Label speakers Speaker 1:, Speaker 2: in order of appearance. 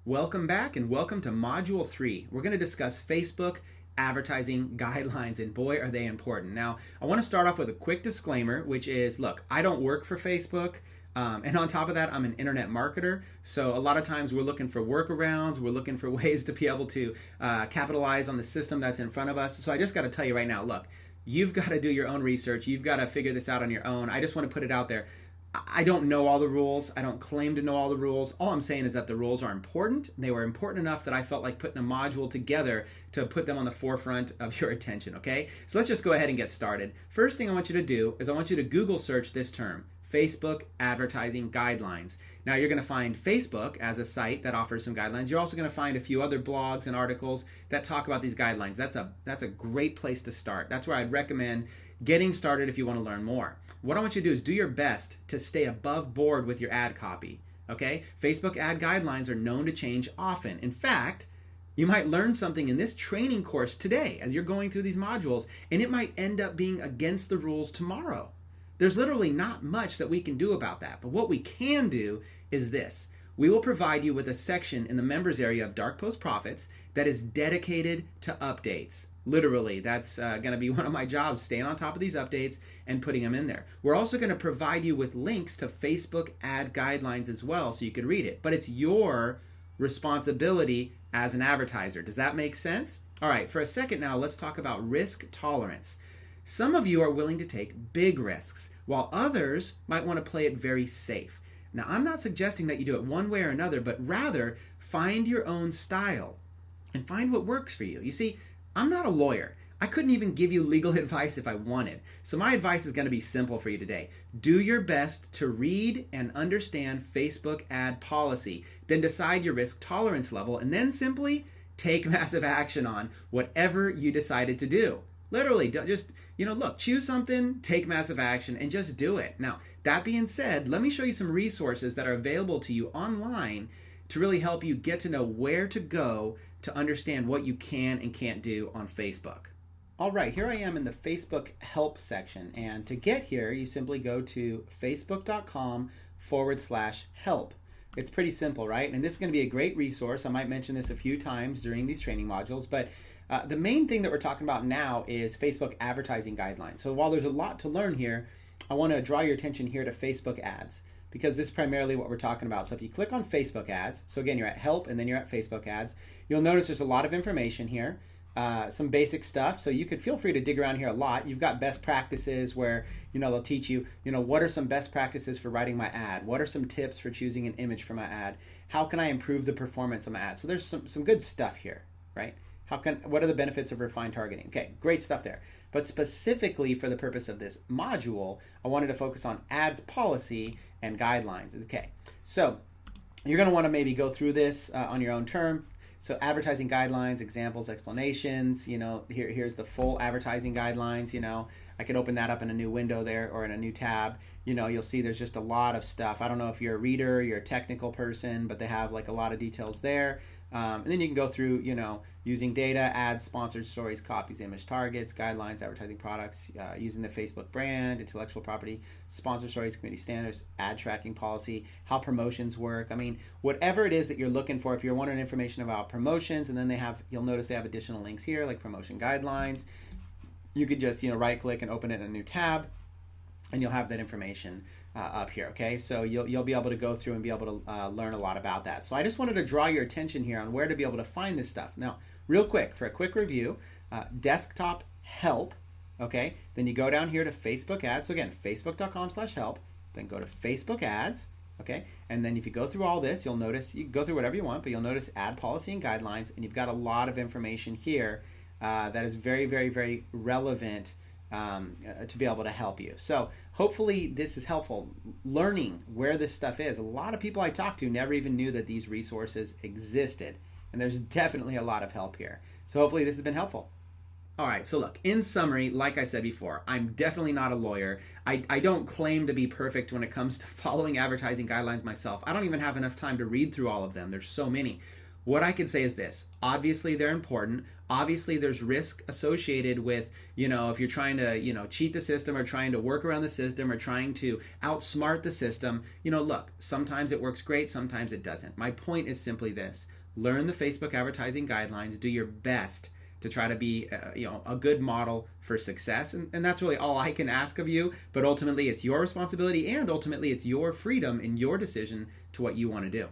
Speaker 1: Welcome back and welcome to Module 3. We're going to discuss Facebook advertising guidelines, and boy, are they important. Now, I want to start off with a quick disclaimer, which is, look, I don't work for Facebook. And on top of that, I'm an internet marketer. So a lot of times we're looking for workarounds. We're looking for ways to be able to capitalize on the system that's in front of us. So I just got to tell you right now, look, you've got to do your own research. You've got to figure this out on your own. I just want to put it out there. I don't know all the rules. I don't claim to know all the rules. All I'm saying is that the rules are important. They were important enough that I felt like putting a module together to put them on the forefront of your attention, okay? So let's just go ahead and get started. First thing I want you to do is I want you to Google search this term, Facebook advertising guidelines. Now you're going to find Facebook as a site that offers some guidelines. You're also going to find a few other blogs and articles that talk about these guidelines. That's a great place to start. That's where I'd recommend getting started if you want to learn more. What I want you to do is do your best to stay above board with your ad copy. Okay? Facebook ad guidelines are known to change often. In fact, you might learn something in this training course today as you're going through these modules, and it might end up being against the rules tomorrow. There's literally not much that we can do about that. But what we can do is this. We will provide you with a section in the members area of Dark Post Profits that is dedicated to updates. Literally, that's going to be one of my jobs, staying on top of these updates and putting them in there. We're also going to provide you with links to Facebook ad guidelines as well so you can read it. But it's your responsibility as an advertiser. Does that make sense? All right, for a second now, let's talk about risk tolerance. Some of you are willing to take big risks, while others might want to play it very safe. Now, I'm not suggesting that you do it one way or another, but rather find your own style and find what works for you. You see, I'm not a lawyer. I couldn't even give you legal advice if I wanted. So my advice is going to be simple for you today. Do your best to read and understand Facebook ad policy, then decide your risk tolerance level, and then simply take massive action on whatever you decided to do. Literally, don't just, look, choose something, take massive action, and just do it. Now, that being said, let me show you some resources that are available to you online to really help you get to know where to go to understand what you can and can't do on Facebook. All right, here I am in the Facebook help section. And to get here, you simply go to facebook.com/help. It's pretty simple, right? And this is going to be a great resource. I might mention this a few times during these training modules, but the main thing that we're talking about now is Facebook advertising guidelines. So while there's a lot to learn here, I want to draw your attention here to Facebook ads, because this is primarily what we're talking about. So if you click on Facebook ads, so again, you're at help and then you're at Facebook ads, you'll notice there's a lot of information here, some basic stuff. So you could feel free to dig around here a lot. You've got best practices where, they'll teach you, what are some best practices for writing my ad? What are some tips for choosing an image for my ad? How can I improve the performance of my ad? So there's some good stuff here, right? What are the benefits of refined targeting? Okay, great stuff there. But specifically for the purpose of this module, I wanted to focus on ads policy and guidelines. Okay, so you're going to want to maybe go through this on your own term. So advertising guidelines, examples, explanations, here's the full advertising guidelines. I could open that up in a new window there or in a new tab. You'll see there's just a lot of stuff. I don't know if you're a reader, you're a technical person, but they have like a lot of details there. And then you can go through, using data, ads, sponsored stories, copies, image targets, guidelines, advertising products, using the Facebook brand, intellectual property, sponsor stories, community standards, ad tracking policy, how promotions work. I mean, whatever it is that you're looking for, if you're wanting information about promotions, and then you'll notice they have additional links here, like promotion guidelines. You could just, right click and open it in a new tab, and you'll have that information up here, okay? So you'll be able to go through and be able to learn a lot about that. So I just wanted to draw your attention here on where to be able to find this stuff. Now, real quick, for a quick review, desktop help, okay? Then you go down here to Facebook ads. So again, facebook.com/help, then go to Facebook ads, okay? And then if you go through all this, you'll notice, you can go through whatever you want, but you'll notice ad policy and guidelines, and you've got a lot of information here that is very, very, very relevant to be able to help you. So hopefully this is helpful. Learning where this stuff is. A lot of people I talked to never even knew that these resources existed. And there's definitely a lot of help here. So hopefully this has been helpful. All right, so look, in summary, like I said before, I'm definitely not a lawyer. I don't claim to be perfect when it comes to following advertising guidelines myself. I don't even have enough time to read through all of them. There's so many. what I can say is this. Obviously, they're important. Obviously, there's risk associated with, if you're trying to, cheat the system or trying to work around the system or trying to outsmart the system. Look, sometimes it works great, sometimes it doesn't. My point is simply this. Learn the Facebook advertising guidelines. Do your best to try to be a good model for success, and that's really all I can ask of you. But ultimately it's your responsibility, and ultimately it's your freedom and your decision to what you want to do.